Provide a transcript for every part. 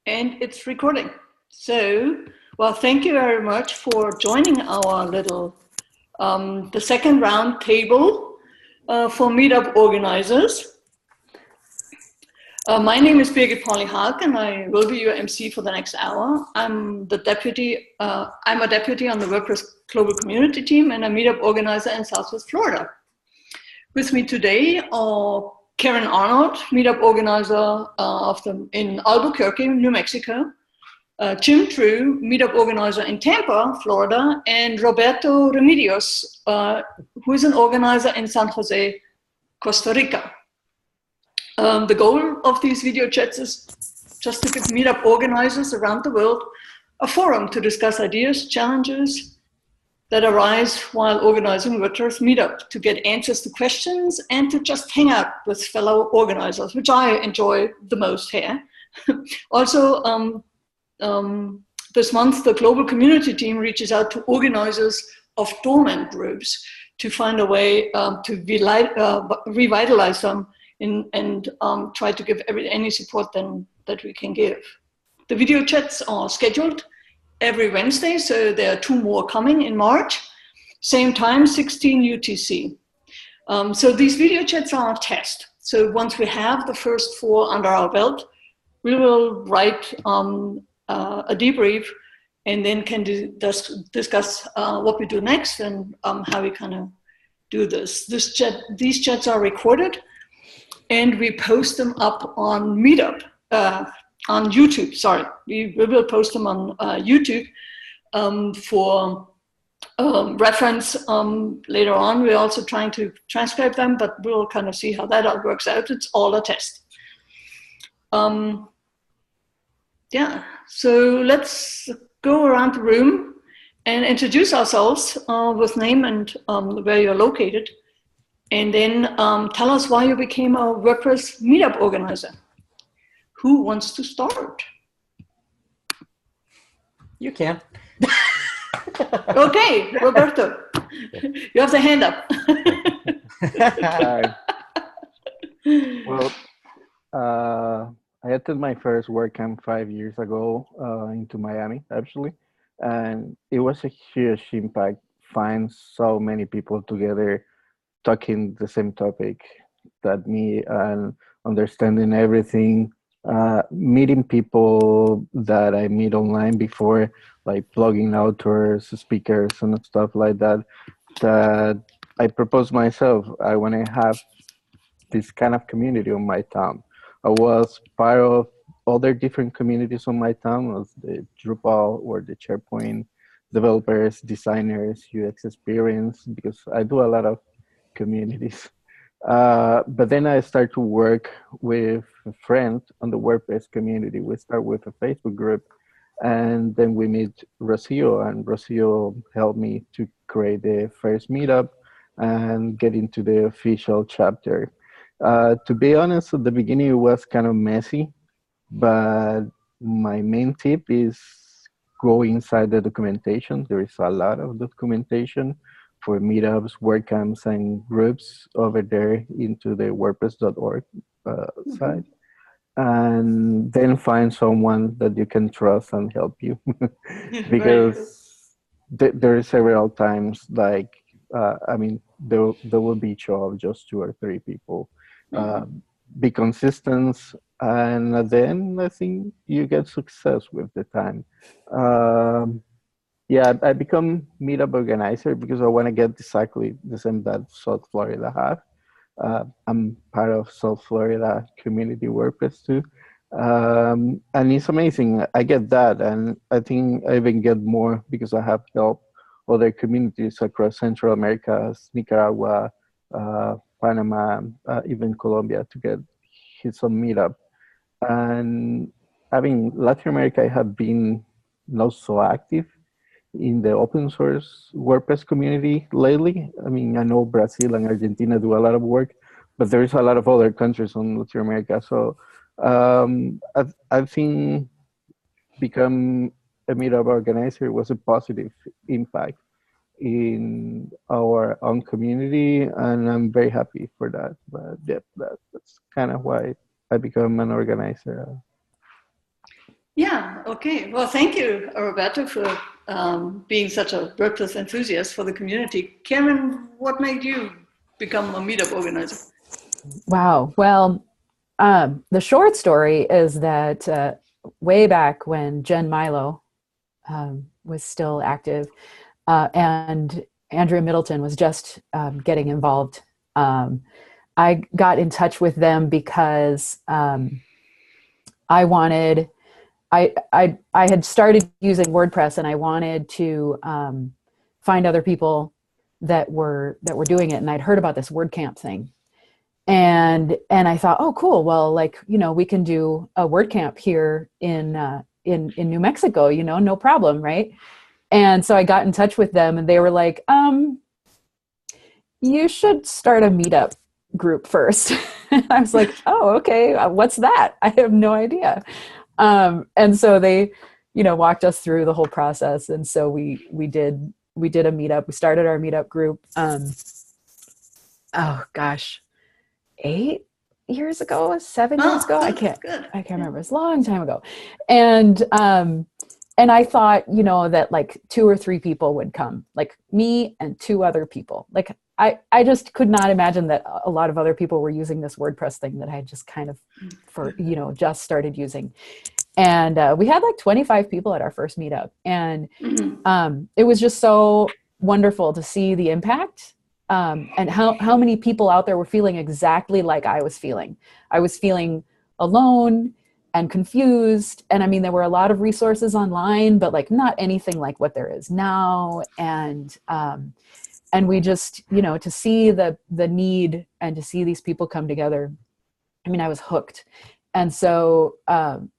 And it's recording. So, well, thank you very much for joining our little, the second round table for Meetup organizers. My name is Birgit Pauli-Haack, and I will be your MC for the next hour. I'm a deputy on the Wordpress Global Community team and a Meetup organizer in Southwest Florida. With me today are Karen Arnold, Meetup organizer in Albuquerque, New Mexico, Jim True, Meetup organizer in Tampa, Florida, and Roberto Remedios, who is an organizer in San Jose, Costa Rica. The goal of these video chats is just to give Meetup organizers around the world a forum to discuss ideas, challenges that arise while organizing Wordpress Meetup, to get answers to questions and to just hang out with fellow organizers, which I enjoy the most here. Also, this month, the Global Community team reaches out to organizers of dormant groups to find a way to revitalize them and try to give any support that we can give. The video chats are scheduled every Wednesday, so there are 2 more coming in March. Same time, 16 UTC. So these video chats are a test. So once we have the first 4 under our belt, we will write a debrief and then can discuss what we do next and how we kind of do this. These chats are recorded and we post them up on Meetup. On YouTube, sorry. We will post them on YouTube for reference later on. We're also trying to transcribe them, but we'll kind of see how that all works out. It's all a test. Yeah, so let's go around the room and introduce ourselves with name and where you're located, and then tell us why you became a WordPress Meetup organizer. Who wants to start? You can. Okay, Roberto, you have the hand up. Well, I attended my first WordCamp 5 years ago into Miami, actually, and it was a huge impact. Find so many people together talking the same topic that me and understanding everything. Meeting people that I meet online before, like blogging authors, speakers, and stuff like that, that I proposed myself. I want to have this kind of community on my town. I was part of other different communities on my town, as the Drupal or the SharePoint developers, designers, UX experience, because I do a lot of communities. But then I started to work with a friend on the WordPress community. We start with a Facebook group, and then we meet Rocio, and Rocio helped me to create the first meetup and get into the official chapter. To be honest, at the beginning it was kind of messy, but my main tip is go inside the documentation. There is a lot of documentation for meetups, WordCamps, and groups over there into the WordPress.org site. And then find someone that you can trust and help you. Because there are several times, like, I mean, there will be show of just 2 or 3 people. Be consistent, and then I think you get success with the time. Yeah, I become Meetup organizer because I want to get exactly the same that South Florida have. I'm part of South Florida community WordPress too. And it's amazing. I get that, and I think I even get more because I have helped other communities across Central America, Nicaragua, Panama, even Colombia to get his own meetup. And having Latin America, I have been not so active in the open source WordPress community lately. I mean, I know Brazil and Argentina do a lot of work, but there is a lot of other countries in Latin America. So I think become a meetup organizer was a positive impact in our own community, and I'm very happy for that. But yeah, that's kind of why I become an organizer. Yeah, okay. Well, thank you, Roberto, for being such a WordPress enthusiast for the community. Karen, what made you become a meetup organizer? Wow. Well, the short story is that way back when Jen Milo was still active and Andrea Middleton was just getting involved, I got in touch with them because I wanted, I had started using WordPress and I wanted to find other people that were doing it, and I'd heard about this WordCamp thing. And I thought, oh, cool. Well, like, you know, we can do a WordCamp here in New Mexico, you know, no problem, right? And so I got in touch with them, and they were like, you should start a meetup group first. I was like, oh, okay. What's that? I have no idea. And so they, you know, walked us through the whole process. And so we did a meetup. We started our meetup group. Oh gosh, 8 years ago, 7 years ago. Good, I can't remember. It's a long time ago. And I thought, you know, that like 2 or 3 people would come, like me and 2 other people. Like I just could not imagine that a lot of other people were using this WordPress thing that I had just kind of just started using. And we had like 25 people at our first meetup. And it was just so wonderful to see the impact. And how many people out there were feeling exactly like I was feeling. I was feeling alone and confused. And I mean, there were a lot of resources online, but like not anything like what there is now. And we just, you know, to see the need and to see these people come together, I mean, I was hooked. And so,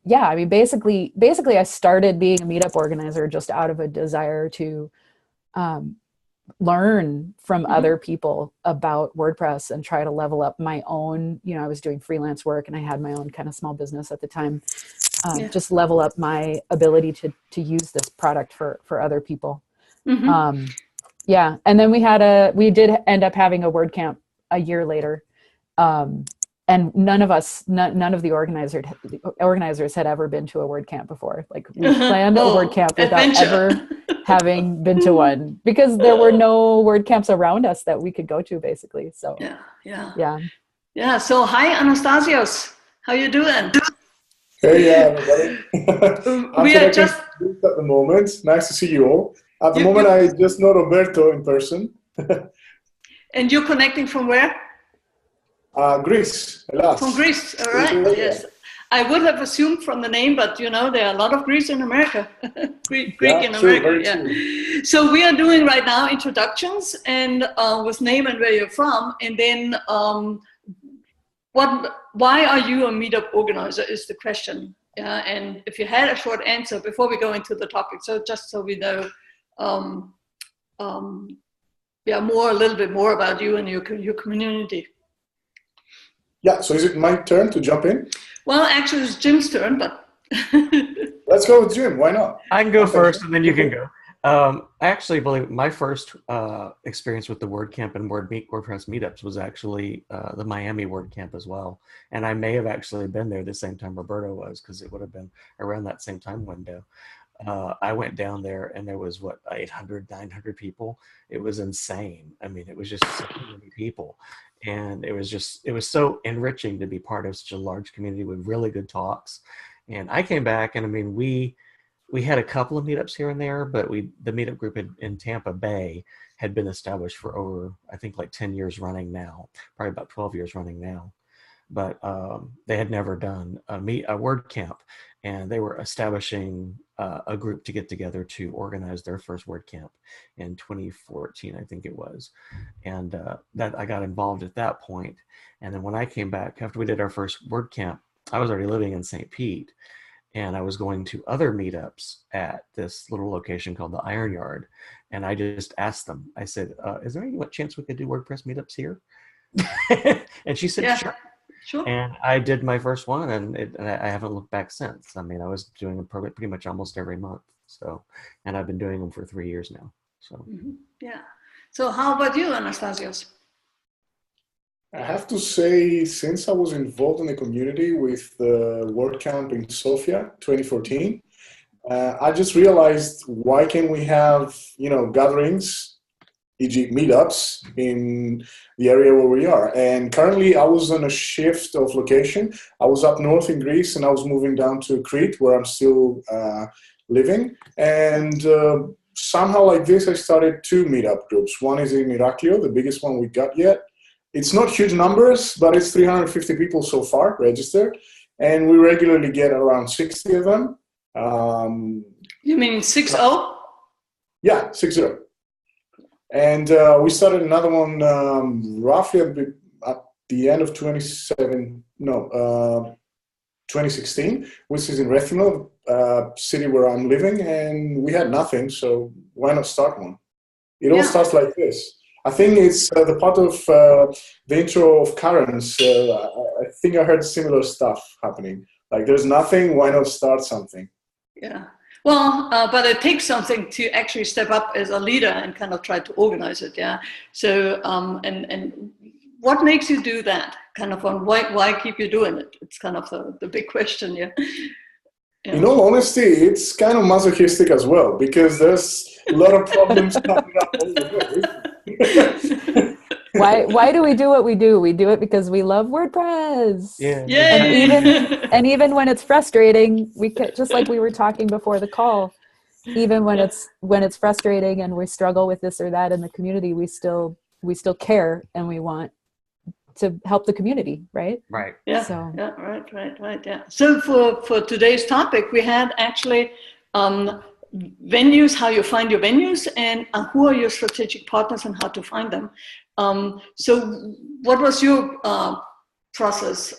yeah, I mean, basically I started being a meetup organizer just out of a desire to, learn from other people about WordPress and try to level up my own, you know, I was doing freelance work and I had my own kind of small business at the time, just level up my ability to use this product for other people. Yeah. And then we did end up having a WordCamp a year later. And none of the organizers had ever been to a WordCamp before. Like we planned a WordCamp without ever having been to one, because there were no WordCamps around us that we could go to, basically. So yeah. So hi, Anastasios, how you doing? Hey, everybody. We are just at the moment. Nice to see you all. At the moment, I just know Roberto in person. And you're connecting from where? Greece, alas. From Greece, all right. Yes, I would have assumed from the name, but you know there are a lot of Greece in America. Greek in America. Yeah. So we are doing right now introductions and with name and where you're from, and then why are you a meetup organizer is the question. Yeah, and if you had a short answer before we go into the topic, so just so we know, a little bit more about you and your community. Yeah, so is it my turn to jump in? Well, actually, it's Jim's turn, but... Let's go with Jim. Why not? I can go first, and then you can go. I actually believe my first experience with the WordCamp and WordPress meetups was actually the Miami WordCamp as well. And I may have actually been there the same time Roberto was, because it would have been around that same time window. I went down there and there was 800, 900 people. It was insane. I mean, it was just so many people. And it was so enriching to be part of such a large community with really good talks. And I came back, and I mean, we had a couple of meetups here and there, but the meetup group in Tampa Bay had been established for over, I think, like 10 years running now, probably about 12 years running now. But they had never done a WordCamp, and they were establishing a group to get together to organize their first WordCamp in 2014, I think it was. And that I got involved at that point. And then when I came back, after we did our first WordCamp, I was already living in St. Pete, and I was going to other meetups at this little location called the Iron Yard. And I just asked them, I said, is there any chance we could do WordPress meetups here? And she said, sure. Sure. And I did my first one, and I haven't looked back since. I mean, I was doing them pretty much almost every month. So, and I've been doing them for 3 years now. So, yeah. So, how about you, Anastasios? I have to say, since I was involved in the community with the WordCamp in Sofia 2014, I just realized, why can't we have, gatherings, e.g. meetups in the area where we are? And currently I was on a shift of location. I was up north in Greece and I was moving down to Crete, where I'm still living. And somehow like this, I started 2 meetup groups. One is in Iraklio, the biggest one we got yet. It's not huge numbers, but it's 350 people so far registered. And we regularly get around 60 of them. You mean 60? Yeah, 60. And we started another one roughly at the end of 2016, which is in Rethymno, city where I'm living, and we had nothing, so why not start one? It all starts like this. I think it's the part of the intro of Karen's. I think I heard similar stuff happening. Like, there's nothing, why not start something? Yeah. Well, but it takes something to actually step up as a leader and kind of try to organize it. Yeah. So, and what makes you do that? Kind of on why keep you doing it? It's kind of the big question. Yeah. Yeah. In all honesty, it's kind of masochistic as well, because there's a lot of problems coming up all the way. Why do we do what we do? We do it because we love WordPress. Yeah. And even when it's frustrating, we could, just like we were talking before the call, even when it's frustrating and we struggle with this or that in the community, we still care and we want to help the community, right? Right. Yeah. So. Yeah. Right. Yeah. So for today's topic, we had actually venues, how you find your venues, and who are your strategic partners and how to find them. So what was your process,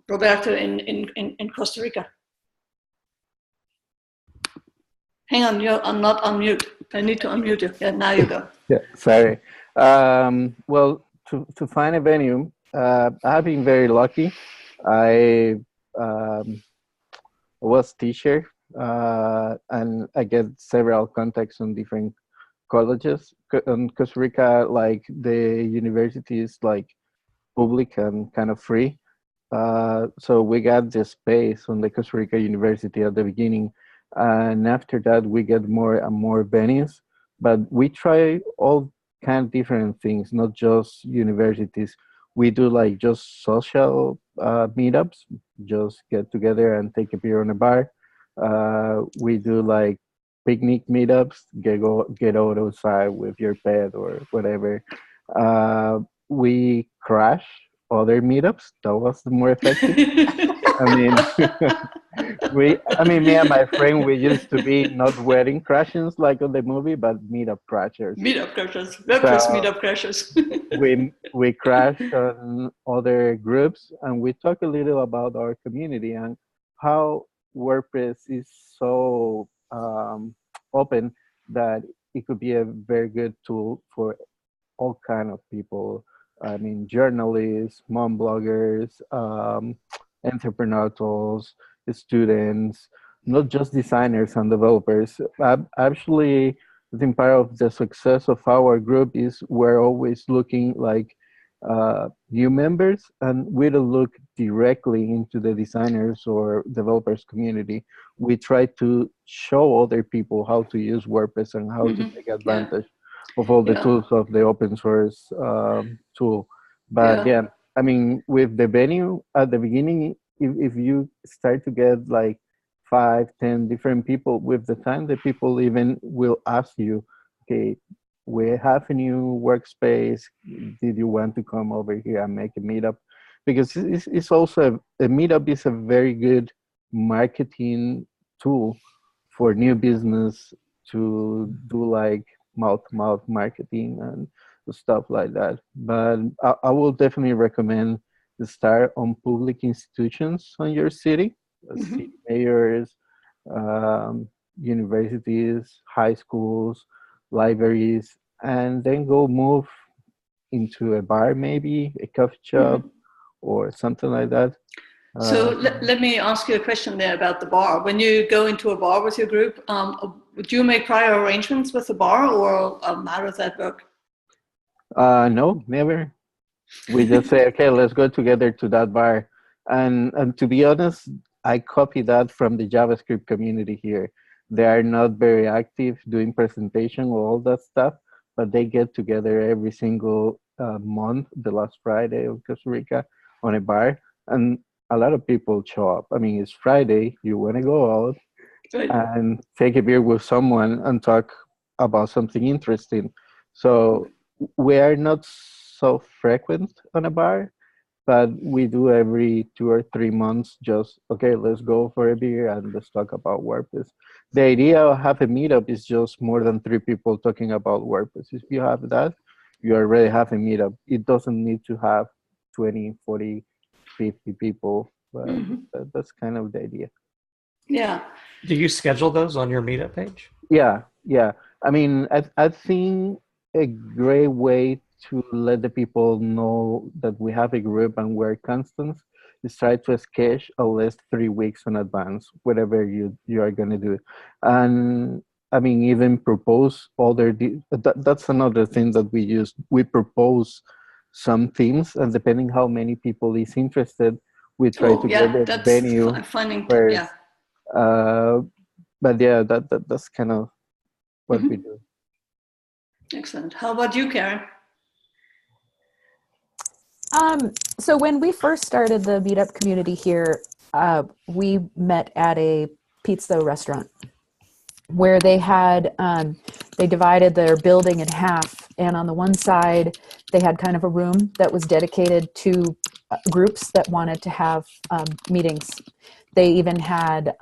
Roberto, in Costa Rica? Hang on, I'm not on mute. I need to unmute you. Yeah, now you go. Yeah, sorry. Well, to find a venue, I've been very lucky. I was teacher, and I get several contacts on different colleges. In Costa Rica, like the university is like public and kind of free. So we got the space on the Costa Rica University at the beginning. And after that, we get more and more venues. But we try all kind of different things, not just universities. We do like just social meetups, just get together and take a beer on a bar. We do like picnic meetups, get out outside with your pet or whatever. We crash other meetups. That was the more effective. Me and my friend, we used to be not wedding crashers like on the movie, but meetup crashers. Meetup crashers, WordPress meetup crashers. we crash on other groups, and we talk a little about our community and how WordPress is so open that it could be a very good tool for all kind of people. I mean, journalists, mom bloggers, entrepreneurs, students, not just designers and developers. Actually, I think part of the success of our group is we're always looking like new members, and we don't look directly into the designers or developers community. We try to show other people how to use WordPress and how to take advantage of all the tools of the open source tool. But I mean, with the venue at the beginning, if you start to get like 5-10 different people, with the time the people even will ask you, okay, we have a new workspace, did you want to come over here and make a meetup? Because it's also a meetup is a very good marketing tool for new business to do like mouth-to-mouth marketing and stuff like that. But I will definitely recommend to start on public institutions on your city, city mayors, universities, high schools, libraries, and then go move into a bar, maybe a coffee shop or something like that. So let me ask you a question there about the bar. When you go into a bar with your group, do you make prior arrangements with the bar, or how does that work? No, never. We just say, okay, let's go together to that bar. And to be honest, I copy that from the JavaScript community here. They are not very active doing presentation or all that stuff, but they get together every single month, the last Friday of Costa Rica, on a bar, and a lot of people show up. I mean, it's Friday, you want to go out Right. and take a beer with someone and talk about something interesting. So we are not so frequent on a bar, but we do every 2 or 3 months. Just okay, let's go for a beer and let's talk about WordPress. The idea of having a meetup is just more than 3 people talking about WordPress. If you have that, you already have a meetup. It doesn't need to have 20, 40, 50 people, but that's kind of the idea. Yeah. Do you schedule those on your Meetup page? Yeah. I mean, I think a great way to let the people know that we have a group and we're constant is try to sketch at least 3 weeks in advance, whatever you are going to do. And I mean, even propose that's another thing that we use. We propose some themes, and depending how many people is interested, we try to get a that's venue finding, first. But yeah, that's kind of what we do. Excellent. How about you, Karen? So when we first started the Meetup community here, we met at a pizza restaurant where they had, they divided their building in half. And on the one side, they had kind of a room that was dedicated to groups that wanted to have meetings. They even had,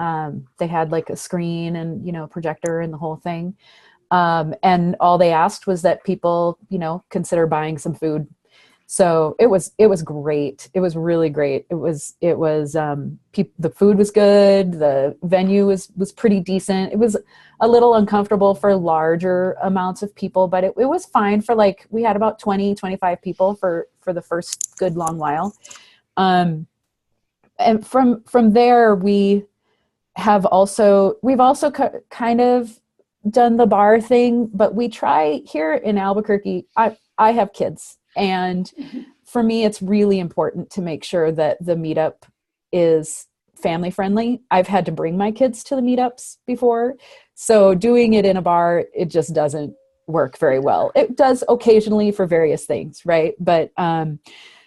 they had like a screen and, you know, projector and the whole thing. And all they asked was that people, you know, consider buying some food. So it was great. It was really great. The food was good. The venue was pretty decent. It was a little uncomfortable for larger amounts of people, but it was fine for like, we had about 20, 25 people for the first good long while. And from there, we've also kind of done the bar thing, but we try here in Albuquerque. I have kids, and for me, it's really important to make sure that the meetup is family friendly. I've had to bring my kids to the meetups before, so doing it in a bar, it just doesn't work very well. It does occasionally for various things, right? But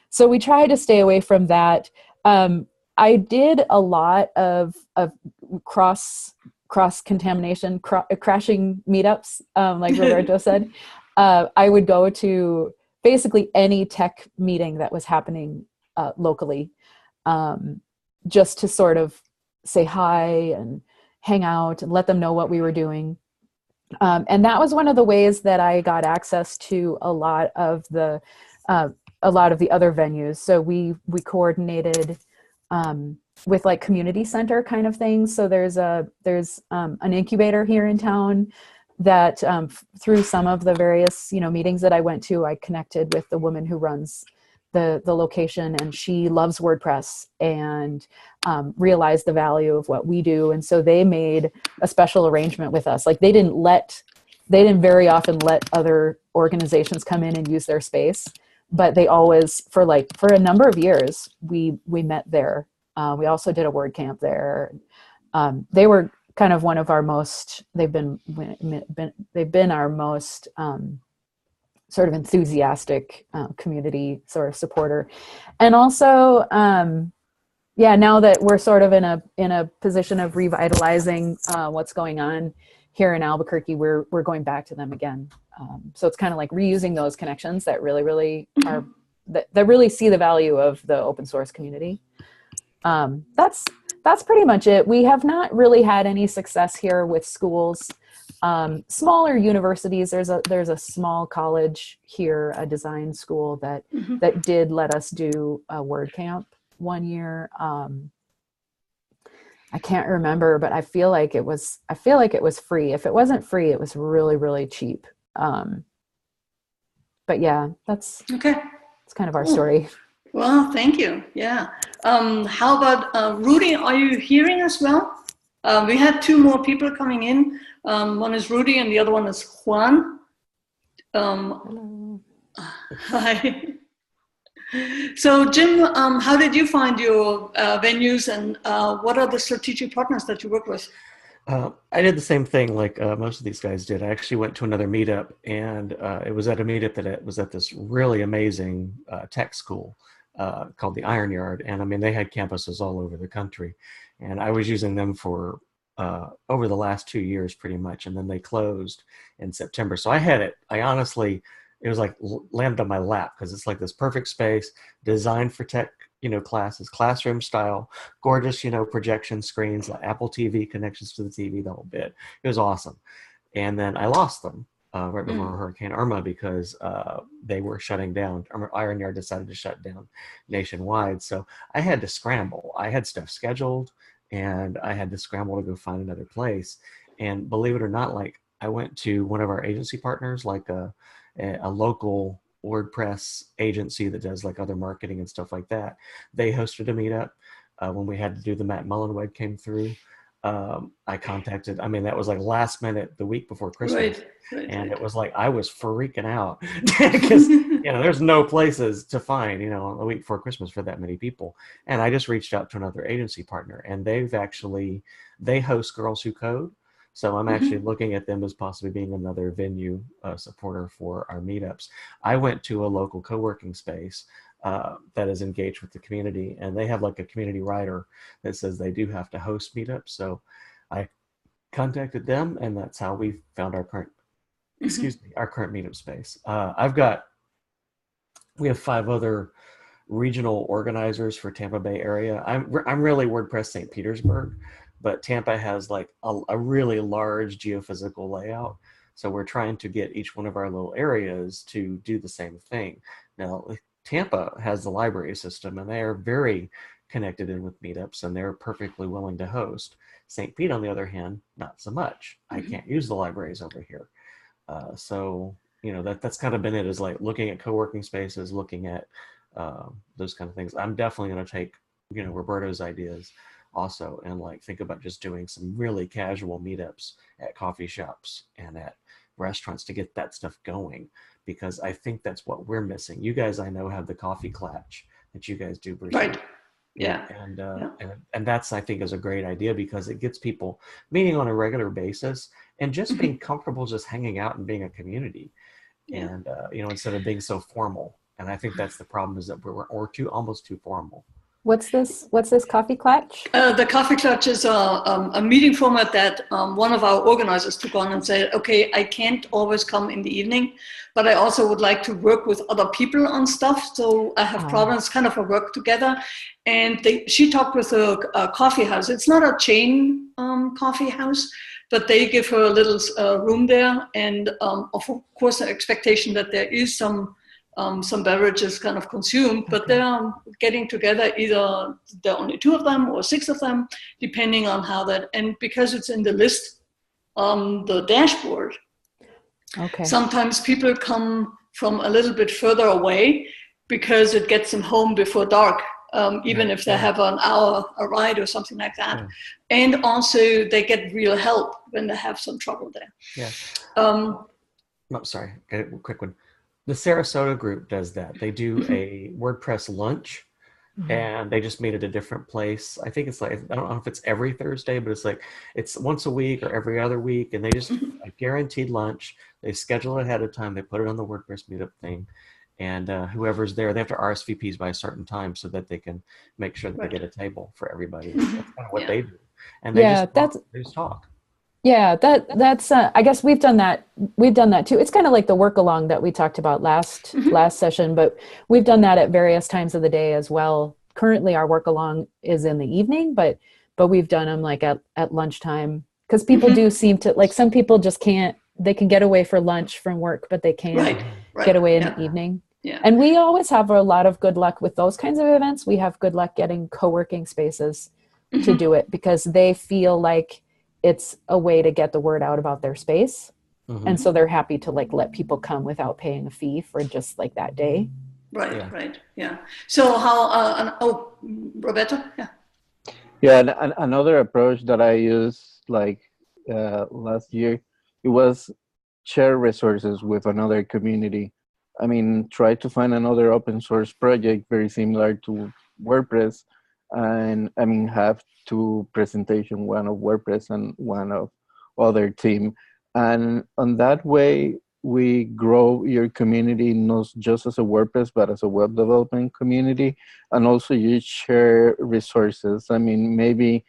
so we try to stay away from that. I did a lot of cross contamination, crashing meetups, like Roberto said. I would go to basically any tech meeting that was happening locally, just to sort of say hi and hang out and let them know what we were doing. And that was one of the ways that I got access to a lot of the other venues. So we coordinated with like community center kind of things. So there's an incubator here in town that through some of the various, you know, meetings that I went to, I connected with the woman who runs the location, and she loves WordPress and realized the value of what we do. And so they made a special arrangement with us. Like they didn't very often let other organizations come in and use their space, but they always, for a number of years, we met there. We also did a WordCamp there. They were kind of one of our most, they've been our most sort of enthusiastic community sort of supporter. And also, now that we're sort of in a position of revitalizing what's going on here in Albuquerque, we're going back to them again. So it's kind of like reusing those connections that really are, that really see the value of the open source community. That's pretty much it. We have not really had any success here with schools. Smaller universities, there's a small college here, a design school that did let us do a WordCamp one year. I can't remember, but I feel like it was free. If it wasn't free, it was really cheap. But yeah, that's kind of our story. Well, thank you. Yeah. How about Rudy? Are you hearing us well? We had two more people coming in. One is Rudy and the other one is Juan. Hello. Hi. So, Jim, how did you find your venues, and what are the strategic partners that you work with? I did the same thing like most of these guys did. I actually went to another meetup, and it was at a meetup that it was at this really amazing tech school called the Iron Yard. And I mean, they had campuses all over the country. And I was using them for over the last 2 years pretty much. And then they closed in September. So I had it. I honestly, it was like landed on my lap because it's like this perfect space designed for tech, classes, classroom style, gorgeous, projection screens, like Apple TV connections to the TV, the whole bit. It was awesome. And then I lost them right before Hurricane Irma because they were shutting down. Iron Yard decided to shut down nationwide. So I had to scramble. I had stuff scheduled and I had to scramble to go find another place. And believe it or not, like I went to one of our agency partners, like a local WordPress agency that does like other marketing and stuff like that. They hosted a meetup when we had to do the Matt Mullen web came through. I contacted, I mean, that was like last minute, the week before Christmas. Right. It was like, I was freaking out because, there's no places to find, a week before Christmas for that many people. And I just reached out to another agency partner and they host Girls Who Code. So I'm actually looking at them as possibly being another venue supporter for our meetups. I went to a local co-working space that is engaged with the community, and they have like a community writer that says they do have to host meetups. So I contacted them, and that's how we found our current, our current meetup space. We have 5 other regional organizers for Tampa Bay area. I'm really WordPress St. Petersburg. But Tampa has like a really large geophysical layout. So we're trying to get each one of our little areas to do the same thing. Now, Tampa has the library system and they are very connected in with meetups and they're perfectly willing to host. St. Pete, on the other hand, not so much. I can't use the libraries over here. So, that's kind of been it, is like looking at co-working spaces, looking at those kind of things. I'm definitely going to take, Roberto's ideas also and like think about just doing some really casual meetups at coffee shops and at restaurants to get that stuff going, because I think that's what we're missing. You guys, I know, have the coffee clatch that you guys do, Bruce. Right. Yeah. And that's, I think, is a great idea because it gets people meeting on a regular basis and just being comfortable just hanging out and being a community. And instead of being so formal. And I think that's the problem, is that we're almost too formal. What's this coffee clutch? The coffee clutch is a meeting format that one of our organizers took on and said, okay, I can't always come in the evening, but I also would like to work with other people on stuff. So I have problems, kind of a work together. And she talked with a coffee house. It's not a chain coffee house, but they give her a little room there. And of course, the expectation that there is some beverages kind of consumed, but they're getting together, either there are only 2 of them or 6 of them, depending on how that, and because it's in the list on the dashboard, sometimes people come from a little bit further away because it gets them home before dark, even if they have an hour a ride or something like that. And also they get real help when they have some trouble there. Sorry, a quick one. The Sarasota group does that. They do a WordPress lunch, and they just meet at a different place. I think it's like, I don't know if it's every Thursday, but it's once a week or every other week, and they just a guaranteed lunch. They schedule it ahead of time. They put it on the WordPress meetup thing, and whoever's there, they have to RSVPs by a certain time so that they can make sure that they get a table for everybody. That's kind of what they do, and they just talk. Yeah, that's I guess we've done that too. It's kind of like the work along that we talked about last session, but we've done that at various times of the day as well. Currently our work along is in the evening, but we've done them like at lunchtime, because people do seem to, like, some people just can't, they can get away for lunch from work, but they can't get away in the evening. And we always have a lot of good luck with those kinds of events. We have good luck getting co-working spaces to do it, because they feel like it's a way to get the word out about their space. And so they're happy to like let people come without paying a fee for just like that day. Right. So how, Roberto? And another approach that I used like last year, it was share resources with another community. I mean, try to find another open source project very similar to WordPress, and I mean, have two presentation, one of WordPress and one of other team. And on that way, we grow your community not just as a WordPress, but as a web development community. And also you share resources. I mean, maybe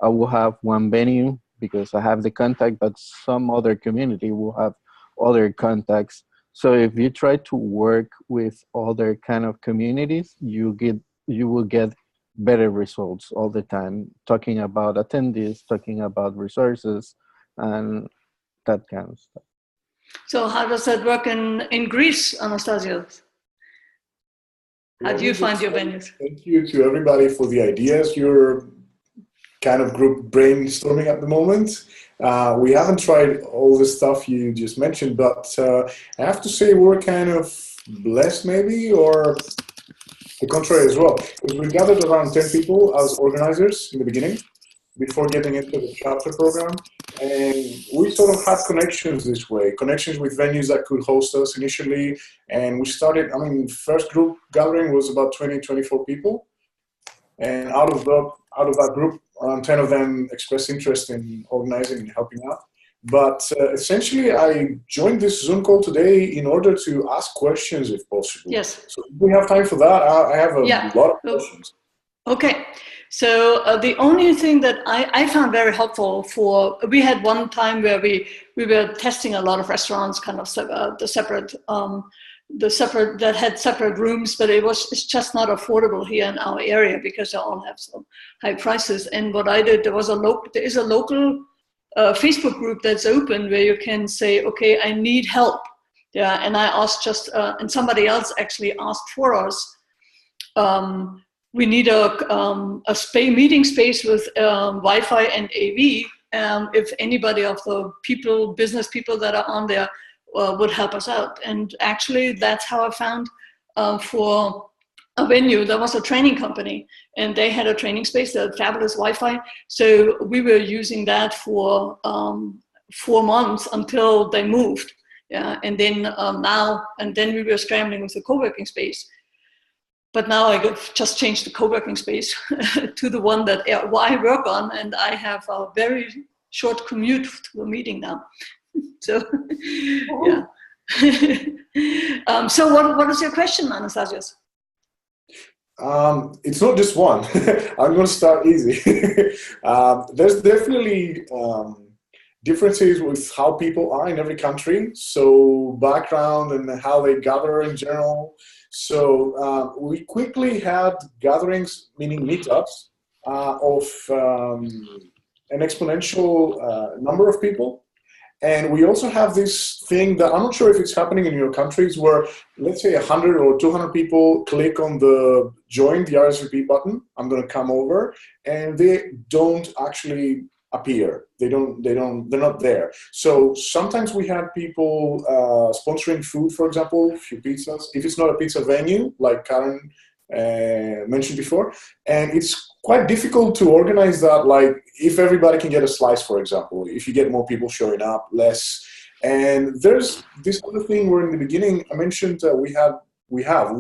I will have one venue because I have the contact, but some other community will have other contacts. So if you try to work with other kind of communities, you will get better results all the time, talking about attendees, talking about resources, and that kind of stuff. So how does that work in Greece, Anastasia? How do you find your venues? Thank you to everybody for the ideas. You're kind of group brainstorming at the moment. We haven't tried all the stuff you just mentioned, but I have to say we're kind of blessed maybe, or the contrary as well. Because we gathered around 10 people as organizers in the beginning, before getting into the chapter program. And we sort of had connections this way, connections with venues that could host us initially. And we started, I mean, first group gathering was about 20, 24 people. And out of that group, around 10 of them expressed interest in organizing and helping out. But essentially, I joined this Zoom call today in order to ask questions if possible. Yes. So if we have time for that, I have a lot of questions. Okay. So the only thing that I found very helpful we had one time where we were testing a lot of restaurants, kind of the separate that had separate rooms, but it's just not affordable here in our area because they all have some high prices. And what I did, there is a local Facebook group that's open where you can say, okay, I need help. Yeah, and I asked and somebody else actually asked for us. We need a meeting space with Wi-Fi and AV. If anybody of the business people that are on there would help us out. And actually, that's how I found for a venue. There was a training company, and they had a training space, they had fabulous Wi-Fi. So we were using that for 4 months until they moved. Yeah, and then then we were scrambling with the co-working space. But now I just changed the co-working space to the one that I work on, and I have a very short commute to a meeting now. So, yeah. So what is your question, Anastasios? It's not just one. I'm going to start easy. There's definitely differences with how people are in every country. So background and how they gather in general. So we quickly had gatherings, meaning meetups, of an exponential number of people. And we also have this thing that I'm not sure if it's happening in your countries where, let's say 100 or 200 people click on the join the RSVP button, I'm going to come over, and they don't actually appear. They're not there. So sometimes we have people sponsoring food, for example, a few pizzas, if it's not a pizza venue, like Karen mentioned before. And it's quite difficult to organize that, like if everybody can get a slice, for example, if you get more people showing up, less. And there's this other thing where in the beginning I mentioned we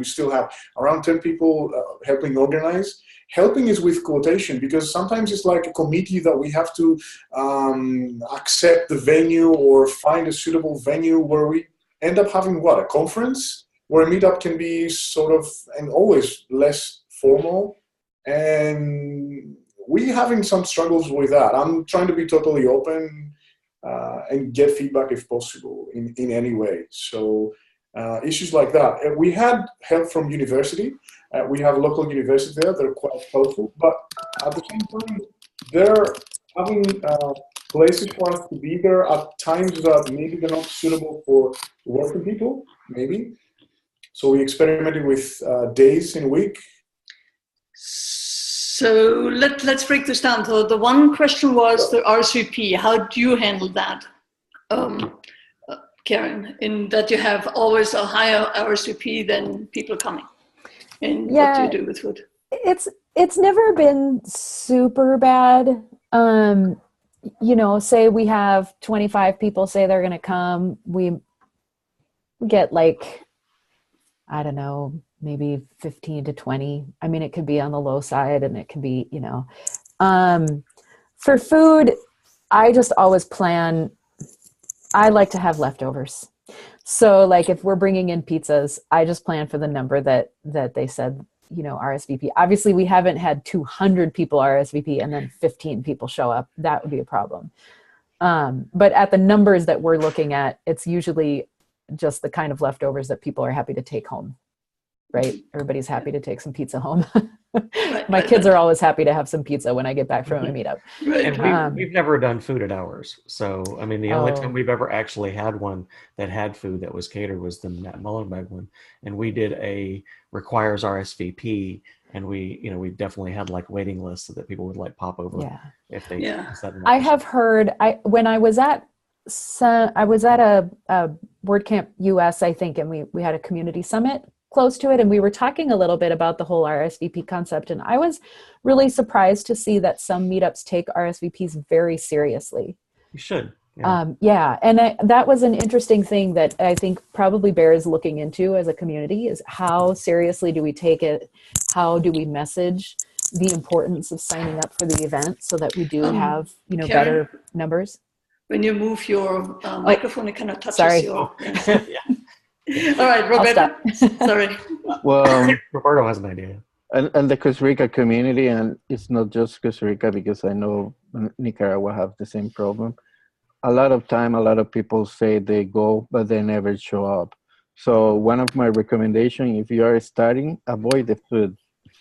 still have around 10 people helping organize. Helping is with quotation, because sometimes it's like a committee that we have to accept the venue or find a suitable venue, where we end up having a conference, where a meetup can be sort of, and always less formal. And we're having some struggles with that. I'm trying to be totally open and get feedback if possible in any way. So issues like that. We had help from university. We have a local university there. They're quite helpful. But at the same time, they're having places for us to be there at times that maybe they're not suitable for working people, maybe. So we experimented with days in a week. So let's break this down. So the one question was the RSVP. How do you handle that, Karen, in that you have always a higher RSVP than people coming? And what do you do with food? It's never been super bad. Say we have 25 people say they're going to come. We get like I don't know, maybe 15 to 20. I mean, it could be on the low side and it can be, for food, I just always plan. I like to have leftovers. So like if we're bringing in pizzas, I just plan for the number that they said, RSVP. Obviously we haven't had 200 people RSVP and then 15 people show up. That would be a problem. But at the numbers that we're looking at, it's usually just the kind of leftovers that people are happy to take home, right? Everybody's happy to take some pizza home. My kids are always happy to have some pizza when I get back from a meetup. And we've never done food at ours. So, I mean, the only time we've ever actually had one that had food that was catered was the Matt Mullenweg one. And we did a requires RSVP. And we definitely had like waiting lists so that people would like pop over if they. I have heard, when I was at a WordCamp US, I think, and we had a community summit close to it, and we were talking a little bit about the whole RSVP concept, and I was really surprised to see that some meetups take RSVPs very seriously. You should. And that was an interesting thing that I think probably bears looking into as a community, is how seriously do we take it? How do we message the importance of signing up for the event so that we do have, Karen, better numbers? When you move your microphone, it kind of touches your... Yeah. All right, Roberto. Sorry. Well, Roberto has an idea. And the Costa Rica community, and it's not just Costa Rica, because I know Nicaragua have the same problem. A lot of people say they go, but they never show up. So one of my recommendations, if you are starting, avoid the food,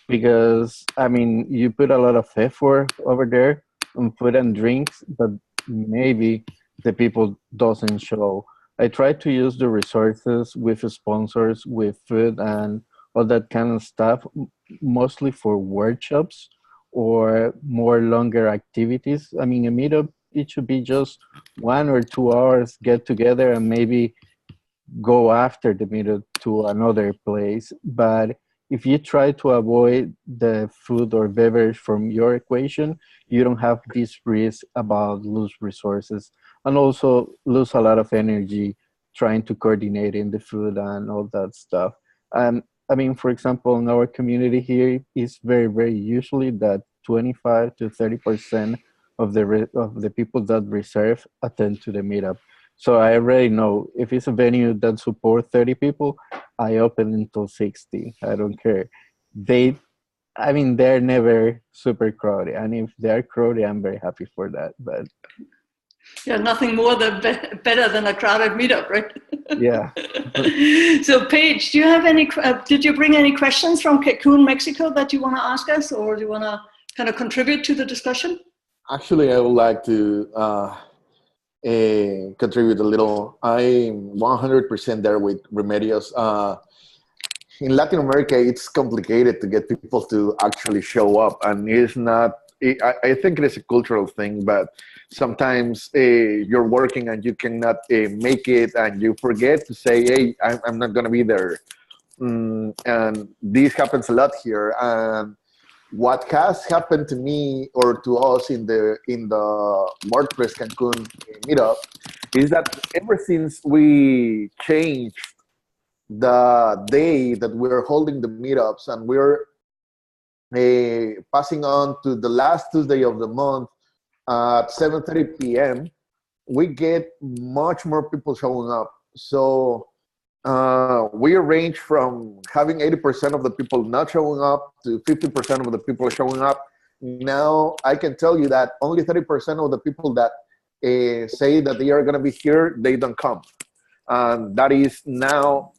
because I mean, you put a lot of effort over there on food and drinks, but maybe the people doesn't show. I try to use the resources with sponsors, with food and all that kind of stuff, mostly for workshops or more longer activities. I mean, a meetup, it should be just 1 or 2 hours, get together and maybe go after the meetup to another place. But if you try to avoid the food or beverage from your equation, you don't have this risk about lose resources and also lose a lot of energy trying to coordinate in the food and all that stuff. And I mean, for example, in our community here, it's very, very usually that 25 to 30% of the people that reserve attend to the meetup. So I already know if it's a venue that supports 30 people, I open until 60. I don't care. They're never super crowded. And if they're crowded, I'm very happy for that. But yeah, nothing more better than a crowded meetup, right? Yeah. So Paige, do you have any, did you bring any questions from Cancun, Mexico that you want to ask us, or do you want to kind of contribute to the discussion? Actually, I would like to contribute a little. I'm 100% there with Remedios. In Latin America, it's complicated to get people to actually show up, and it's not. I think it is a cultural thing, but sometimes you're working and you cannot make it, and you forget to say, "Hey, I'm not going to be there," and this happens a lot here. And what has happened to me or to us in the WordPress Cancun meetup is that ever since we changed the day that we're holding the meetups and we're passing on to the last Tuesday of the month at 7:30 p.m., we get much more people showing up. So we range from having 80% of the people not showing up to 50% of the people showing up. Now I can tell you that only 30% of the people that say that they are going to be here, they don't come. And that is now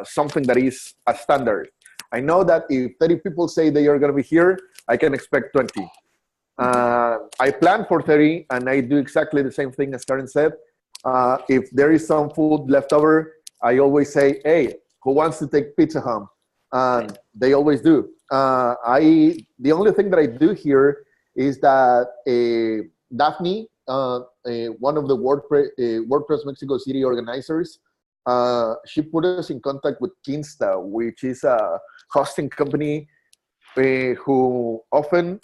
something that is a standard. I know that if 30 people say they are going to be here, I can expect 20. I plan for 30, and I do exactly the same thing as Karen said. If there is some food left over, I always say, hey, who wants to take pizza home? And they always do. The only thing that I do here is that Daphne, one of the WordPress Mexico City organizers, she put us in contact with Kinsta, which is a hosting company who often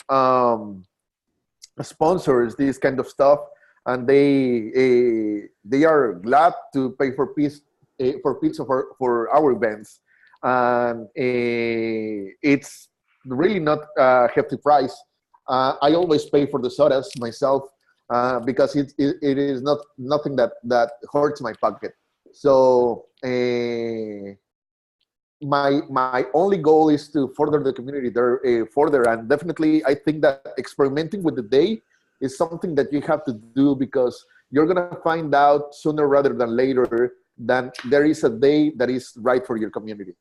sponsors this kind of stuff, and they are glad to pay for pizza for our events. and it's really not a hefty price. I always pay for the sodas myself because it is nothing that hurts my pocket. So my only goal is to further the community there further, and definitely I think that experimenting with the day is something that you have to do, because you're gonna find out sooner rather than later that there is a day that is right for your community.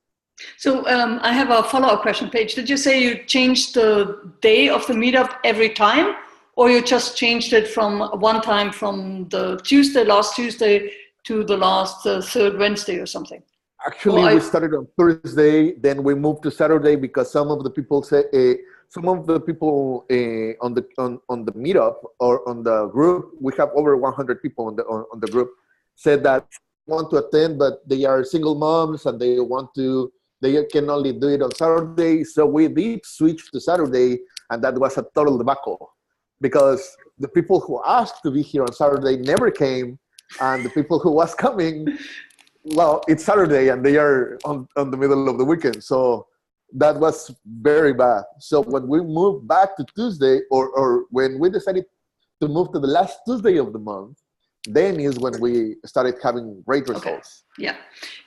So I have a follow-up question, Paige. Did you say you changed the day of the meetup every time, or you just changed it from one time from the last Tuesday to the last third Wednesday or something? Actually, we started on Thursday, then we moved to Saturday because some of the people say on the meetup or on the group, we have over 100 people on the group, said that they want to attend, but they are single moms and they can only do it on Saturday. So we did switch to Saturday, and that was a total debacle because the people who asked to be here on Saturday never came, and the people who was coming, well, it's Saturday and they are on the middle of the weekend. So that was very bad. So when we moved back to Tuesday, or when we decided to move to the last Tuesday of the month, then is when we started having great results. Okay.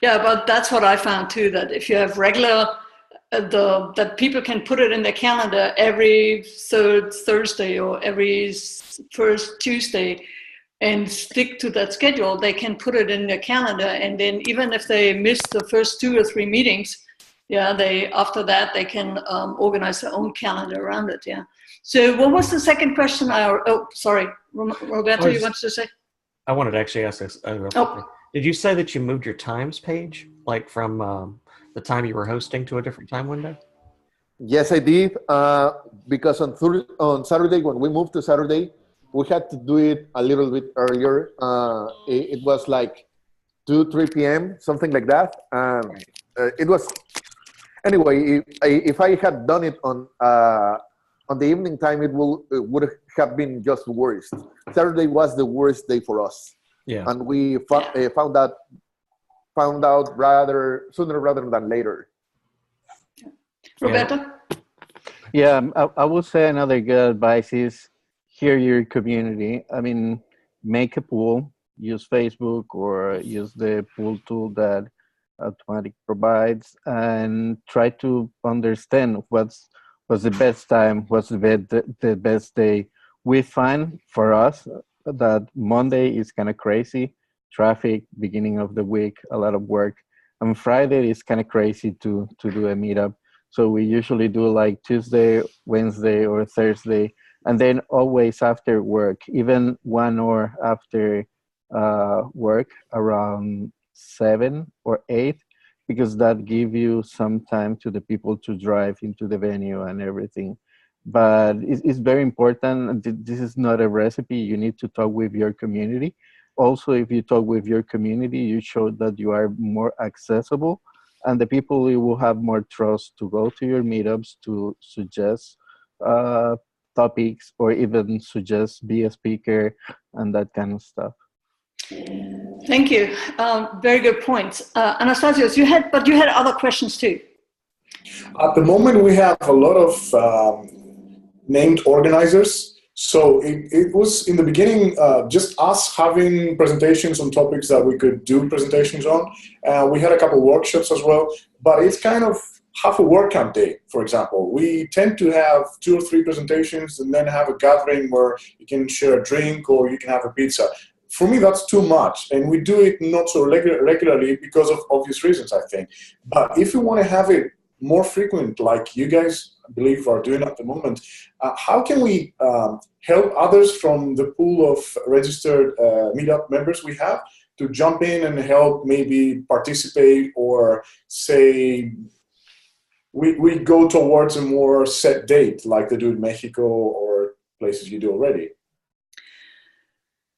Yeah, but that's what I found too, that if you have regular, that people can put it in their calendar every third Thursday or every first Tuesday, and stick to that schedule, they can put it in their calendar. And then even if they miss the first 2 or 3 meetings, after that, they can organize their own calendar around it. Yeah. So what was the second question? Sorry, Roberto, you wanted to say? I wanted to actually ask this. Did you say that you moved your times page, like from the time you were hosting to a different time window? Yes, I did. Because on Saturday, when we moved to Saturday, we had to do it a little bit earlier. It was like 2-3 p.m., something like that. It was, anyway, if I had done it on the evening time, it would have been just worse. Saturday was the worst day for us. Yeah. And we found out rather sooner rather than later. Roberto? Yeah, I would say another good advice is hear your community. I mean, make a pool, use Facebook or use the pool tool that Automatic provides, and try to understand what's the best time, what's the best day. We find for us that Monday is kind of crazy, traffic, beginning of the week, a lot of work. And Friday is kind of crazy to do a meetup. So we usually do like Tuesday, Wednesday, or Thursday, and then always after work, even 1 hour after work, around 7 or 8, because that give you some time to the people to drive into the venue and everything. But it's very important. This is not a recipe. You need to talk with your community. Also, if you talk with your community, you show that you are more accessible, and the people will have more trust to go to your meetups, to suggest topics, or even suggest be a speaker and that kind of stuff. Thank you. Very good points. Anastasios, you had other questions too. At the moment, we have a lot of named organizers. So it was in the beginning just us having presentations on topics that we could do presentations on. We had a couple workshops as well, but it's kind of half a WordCamp day, for example. We tend to have 2 or 3 presentations and then have a gathering where you can share a drink or you can have a pizza. For me, that's too much, and we do it not so regularly because of obvious reasons, I think. But if you want to have it more frequent, like you guys, I believe, are doing at the moment, how can we help others from the pool of registered Meetup members we have to jump in and help maybe participate, or say we go towards a more set date like they do in Mexico or places you do already?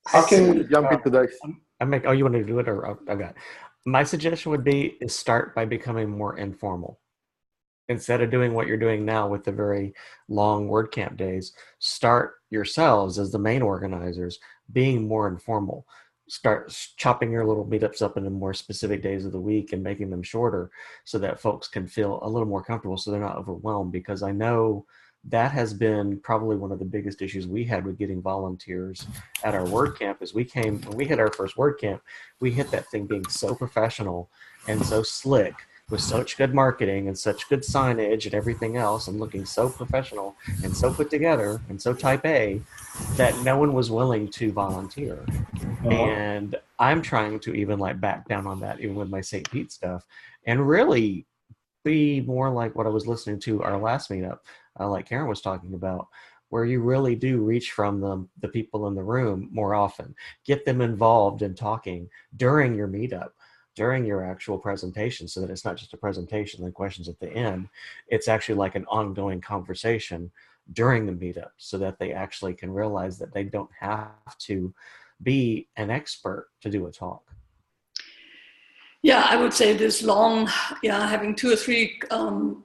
How can we jump into that? You want to do it, or okay? My suggestion would be is start by becoming more informal. Instead of doing what you're doing now with the very long WordCamp days, start yourselves as the main organizers being more informal. start chopping your little meetups up into more specific days of the week and making them shorter so that folks can feel a little more comfortable so they're not overwhelmed. Because I know that has been probably one of the biggest issues we had with getting volunteers at our WordCamp. Is when we hit our first WordCamp, we hit that thing being so professional and so slick with such good marketing and such good signage and everything else, and looking so professional and so put together and so type A, that no one was willing to volunteer. And I'm trying to even like back down on that, even with my St. Pete stuff, and really be more like what I was listening to our last meetup, like Karen was talking about, where you really do reach from the people in the room more often, get them involved in talking during your meetup, during your actual presentation, so that it's not just a presentation and questions at the end. It's actually like an ongoing conversation during the meetup, so that they actually can realize that they don't have to be an expert to do a talk. Yeah, I would say this long, having 2 or 3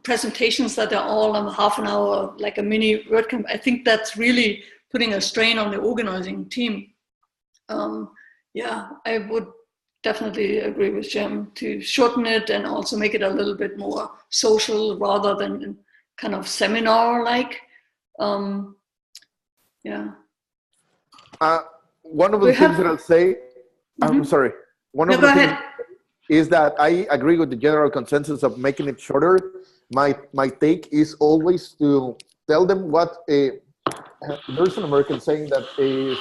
presentations that are all on half an hour, like a mini WordCamp, I think that's really putting a strain on the organizing team. I would definitely agree with Jim to shorten it and also make it a little bit more social rather than kind of seminar-like. One of the things that I'll say, I'm sorry. One of the things is that I agree with the general consensus of making it shorter. My take is always to tell them what there's an American saying that is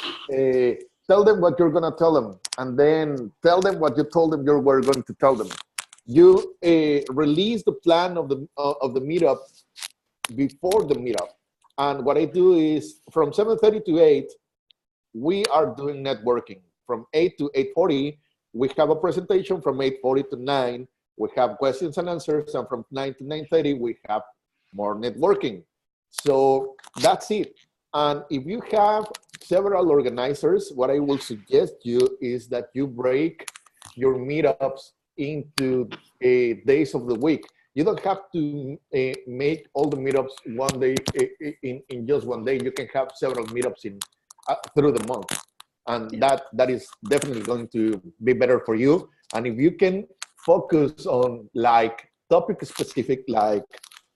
tell them what you're gonna tell them, and then tell them what you told them you were going to tell them. You release the plan of the meetup before the meetup, and what I do is from 7:30 to 8, we are doing networking. From 8 to 8:40, we have a presentation. From 8:40 to 9, we have questions and answers, and from 9 to 9:30, we have more networking. So that's it. And if you have several organizers, what I will suggest you is that you break your meetups into days of the week. You don't have to make all the meetups one day in just one day. You can have several meetups through the month. And that is definitely going to be better for you. And if you can focus on like topic specific, like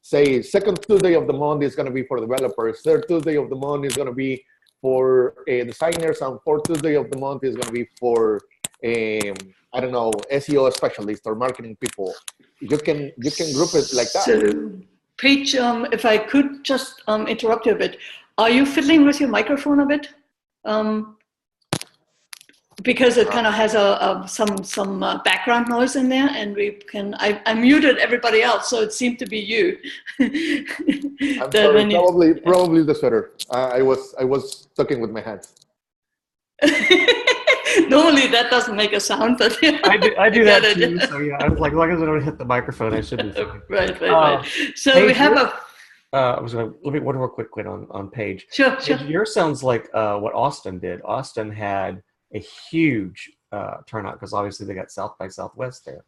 say second Tuesday of the month is going to be for developers, third Tuesday of the month is going to be for designers, and fourth Tuesday of the month is going to be for I don't know, SEO specialists or marketing people. You can group it like that. So, Paige, if I could just interrupt you a bit, are you fiddling with your microphone a bit? Because it kind of has some background noise in there, and I muted everybody else, so it seemed to be you. I'm sorry, probably the sweater. I was talking with my hands. Normally that doesn't make a sound, but I do that too. So yeah, I was like, as long as I don't hit the microphone, I should be fine. Right. So Paige, we have I was going to let me one more quick on Paige. Sure. Yours sounds like what Austin did. Austin had a huge turnout because obviously they got South by Southwest there,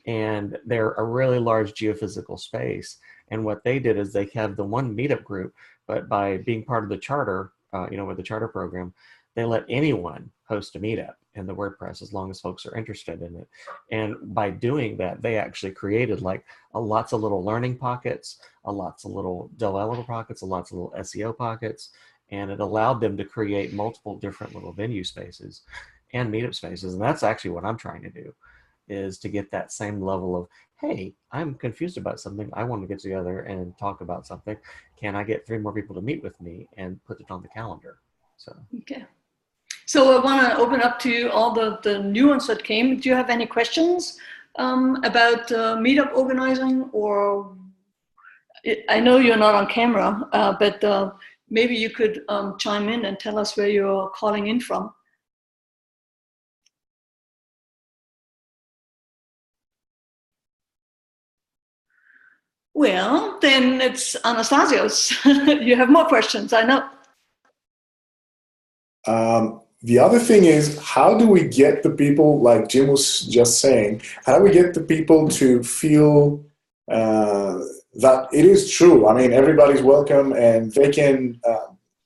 and they're a really large geophysical space. And what they did is they have the one meetup group, but by being part of the charter, with the charter program, they let anyone host a meetup in the WordPress as long as folks are interested in it. And by doing that, they actually created like lots of little learning pockets, lots of little developer pockets, lots of little SEO pockets. And it allowed them to create multiple different little venue spaces and meetup spaces. And that's actually what I'm trying to do, is to get that same level of, hey, I'm confused about something. I want to get together and talk about something. Can I get 3 more people to meet with me and put it on the calendar? So. Okay. So I want to open up to all the new ones that came. Do you have any questions about meetup organizing? Or I know you're not on camera, but maybe you could chime in and tell us where you're calling in from. Well, then it's Anastasios. You have more questions, I know. The other thing is, how do we get the people, like Jim was just saying, how do we get the people to feel that it is true? I mean, everybody's welcome and they can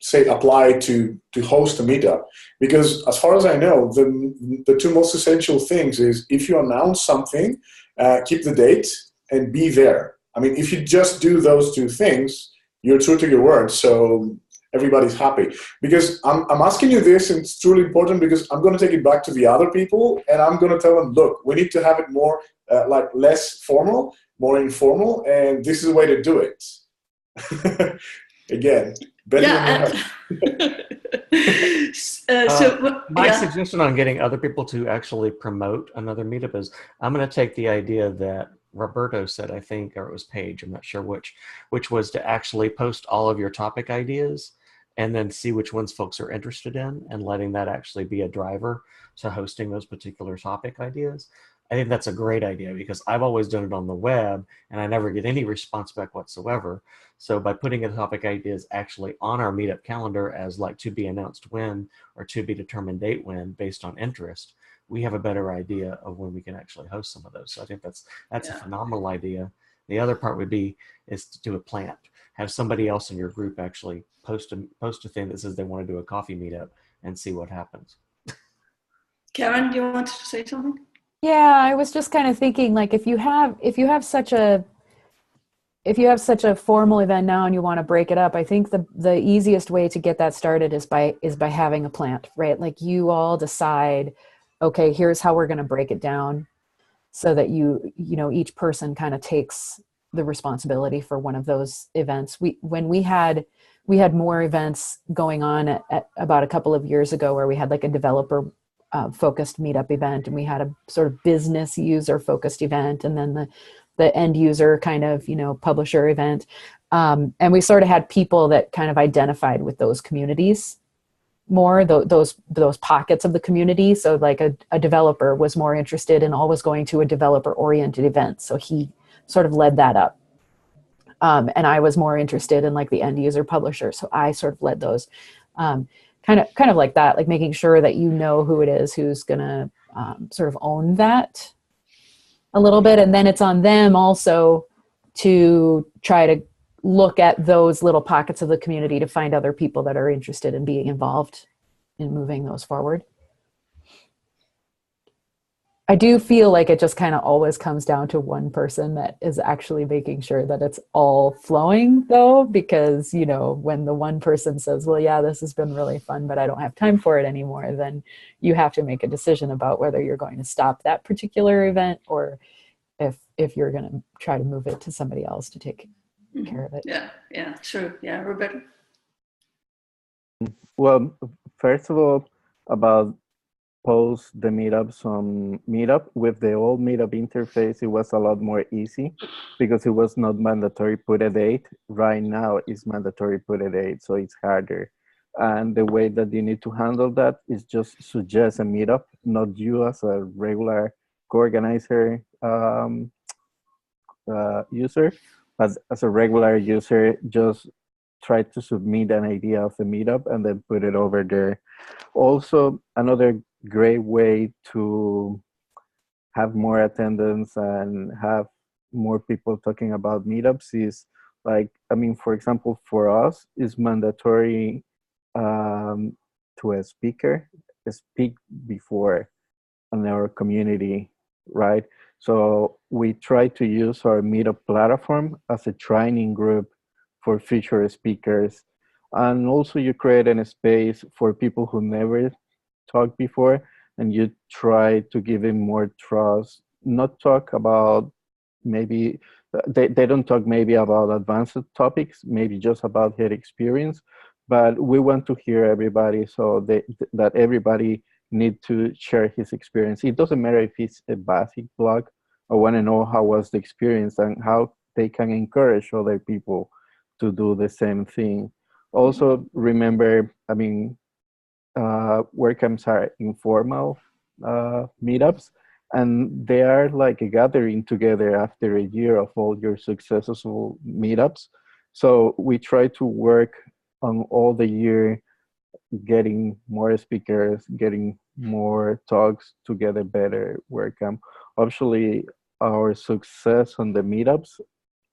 say apply to host a meetup? Because as far as I know, the two most essential things is if you announce something, keep the date and be there. I mean, if you just do those two things, you're true to your word. So everybody's happy. Because I'm asking you this, and it's truly important because I'm going to take it back to the other people, and I'm going to tell them, look, we need to have it more like less formal, more informal, and this is the way to do it. Again, better my suggestion on getting other people to actually promote another meetup is I'm going to take the idea that Roberto said, I think, or it was Paige, I'm not sure which was to actually post all of your topic ideas and then see which ones folks are interested in and letting that actually be a driver to hosting those particular topic ideas. I think that's a great idea because I've always done it on the web and I never get any response back whatsoever. So by putting the topic ideas actually on our meetup calendar as like to be announced when or to be determined date when based on interest, we have a better idea of when we can actually host some of those. So I think that's a phenomenal idea. The other part would be is to do a plant. Have somebody else in your group actually post a thing that says they want to do a coffee meetup and see what happens. Karen, you wanted to say something? Yeah, I was just kind of thinking, like, if you have such a formal event now and you want to break it up, I think the easiest way to get that started is by having a plant, right? Like you all decide, okay, here's how we're going to break it down, so that you know each person kind of takes the responsibility for one of those events. When we had more events going on at about a couple of years ago, where we had like a developer focused meetup event, and we had a sort of business user focused event, and then the end user kind of, publisher event. And we sort of had people that kind of identified with those communities more, those pockets of the community. So like a developer was more interested in always going to a developer oriented event. So he sort of led that up. And I was more interested in like the end user publisher. So I sort of led those. Kind of like that, like making sure that you know who it is who's gonna sort of own that a little bit, and then it's on them also to try to look at those little pockets of the community to find other people that are interested in being involved in moving those forward. I do feel like it just kind of always comes down to one person that is actually making sure that it's all flowing, though, because, when the one person says, well, yeah, this has been really fun, but I don't have time for it anymore, then you have to make a decision about whether you're going to stop that particular event or if you're going to try to move it to somebody else to take care of it. Yeah, true. Yeah, Roberto? Well, first of all, about post the meetups on Meetup. With the old Meetup interface, it was a lot more easy because it was not mandatory put a date. Right now it's mandatory put a date, so it's harder. And the way that you need to handle that is just suggest a meetup, not you as a regular co-organizer user, but as a regular user, just try to submit an idea of the meetup and then put it over there. Also, another great way to have more attendance and have more people talking about meetups is like, for example, for us, it's mandatory to a speaker speak before in our community, right? So we try to use our Meetup platform as a training group for future speakers. And also you create a space for people who never talked before, and you try to give them more trust, not talk about maybe, they don't talk maybe about advanced topics, maybe just about their experience, but we want to hear everybody, so that everybody need to share his experience. It doesn't matter if it's a basic blog. I want to know how was the experience and how they can encourage other people to do the same thing. Also, remember, WordCamps are informal meetups, and they are like a gathering together after a year of all your successful meetups. So we try to work on all the year, getting more speakers, getting more talks to get a better WordCamp. Actually, our success on the meetups,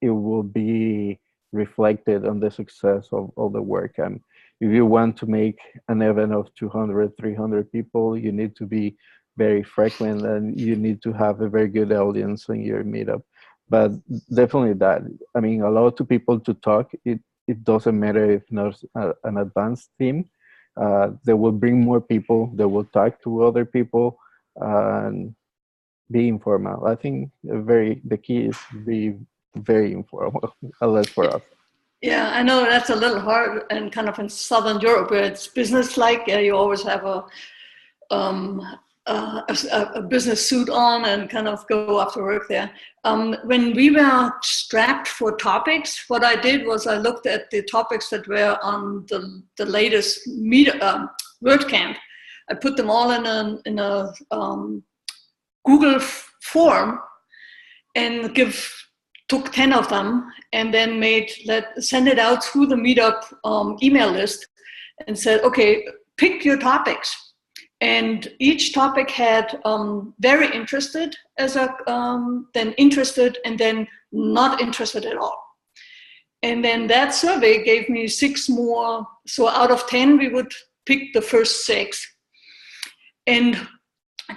it will be reflected on the success of all the WordCamp. if you want to make an event of 200, 300 people, you need to be very frequent and you need to have a very good audience in your meetup. But definitely that, I mean, allow two people to talk. It doesn't matter if not an advanced team. They will bring more people. They will talk to other people and be informal. I think the key is be very informal, unless for us. Yeah, I know that's a little hard and kind of in Southern Europe where it's business-like. You always have a business suit on and kind of go after work there. When we were strapped for topics, what I did was I looked at the topics that were on the latest WordCamp. I put them all in a Google form and took 10 of them and then send it out through the Meetup email list and said, okay, pick your topics. And each topic had very interested then interested, and then not interested at all. And then that survey gave me 6 more. So out of 10, we would pick the first 6. And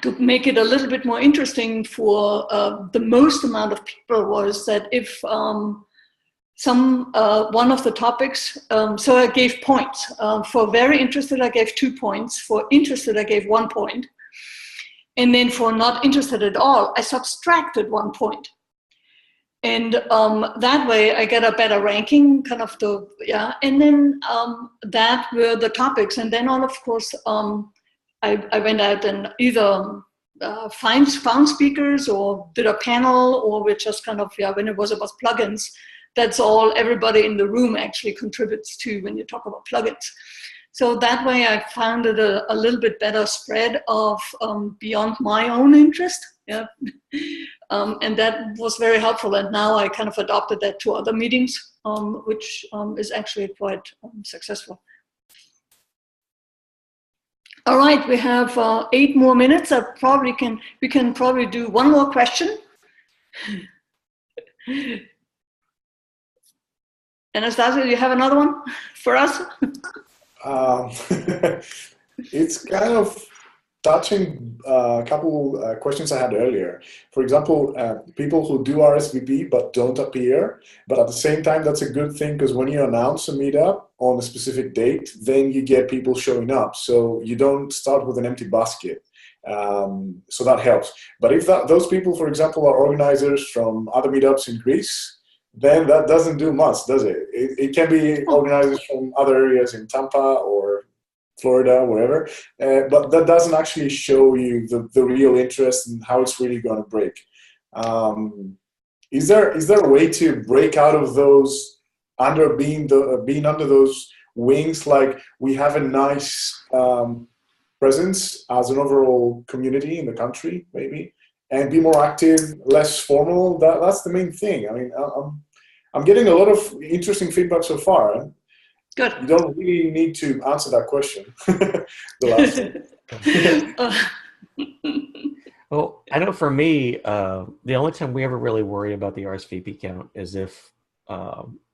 to make it a little bit more interesting for the most amount of people was that if one of the topics, so I gave points. For very interested, I gave 2 points. For interested, I gave 1 point. And then for not interested at all, I subtracted 1 point. And that way I get a better ranking, kind of and then that were the topics. And then of course, I went out and either found speakers or did a panel, or we just kind of, when it was about plugins, that's all everybody in the room actually contributes to when you talk about plugins. So that way I found it a little bit better spread of beyond my own interest. Yeah. And that was very helpful. And now I kind of adopted that to other meetings, which is actually quite successful. All right, we have 8 more minutes. We can probably do 1 more question. Anastasia, do you have another one for us? It's kind of touching a couple questions I had earlier. For example, people who do RSVP but don't appear, but at the same time, that's a good thing because when you announce a meetup on a specific date, then you get people showing up. So you don't start with an empty basket. So that helps. But if those people, for example, are organizers from other meetups in Greece, then that doesn't do much, does it? It can be organizers from other areas in Tampa or Florida, wherever, but that doesn't actually show you the real interest and how it's really going to break. Is there a way to break out of those, being under those wings, like we have a nice presence as an overall community in the country, maybe, and be more active, less formal? That's the main thing. I mean, I'm getting a lot of interesting feedback so far. Good. You don't really need to answer that question. The last Well, I know for me, the only time we ever really worry about the RSVP count is if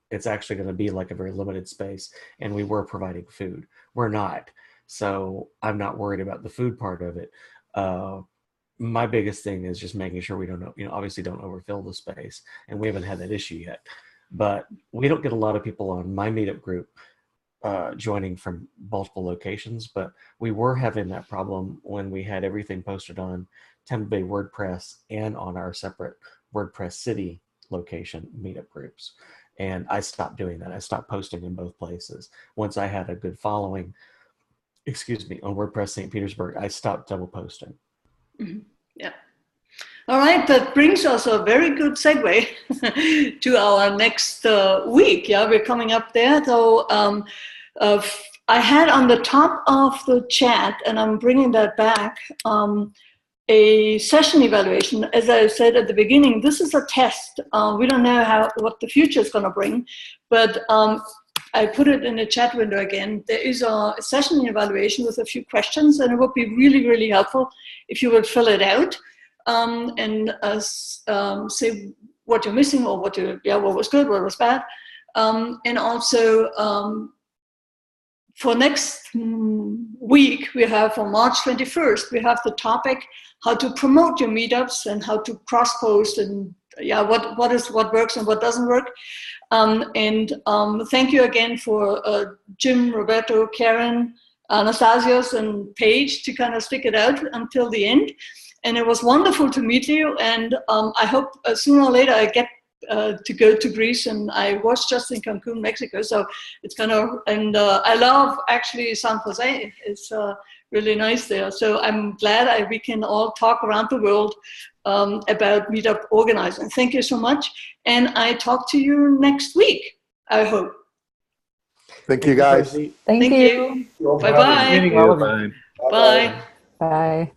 it's actually going to be like a very limited space and we were providing food. We're not. So I'm not worried about the food part of it. My biggest thing is just making sure we don't, obviously don't overfill the space, and we haven't had that issue yet. But we don't get a lot of people on my meetup group joining from multiple locations, but we were having that problem when we had everything posted on Tampa Bay WordPress and on our separate WordPress City location meetup groups. And I stopped doing that. I stopped posting in both places. Once I had a good following, on WordPress St. Petersburg, I stopped double posting. Mm-hmm. Yeah. All right, that brings us a very good segue to our next week. Yeah, we're coming up there. So I had on the top of the chat, and I'm bringing that back, a session evaluation. As I said at the beginning, this is a test. We don't know what the future is going to bring, but I put it in the chat window again. There is a session evaluation with a few questions, and it would be really, really helpful if you would fill it out. And say what you're missing or what was good, what was bad, and also for next week, we have on March 21st, we have the topic how to promote your meetups and how to cross-post and what works and what doesn't work. Thank you again for Jim, Roberto, Karen, Anastasios, and Paige to kind of stick it out until the end. And it was wonderful to meet you. And I hope sooner or later I get to go to Greece, and I was just in Cancun, Mexico. So it's kind of, and I love actually San Jose. It's really nice there. So I'm glad we can all talk around the world about Meetup Organizing. Thank you so much. And I talk to you next week, I hope. Thank you, guys. Thank you. Bye-bye. Bye. Bye. Bye.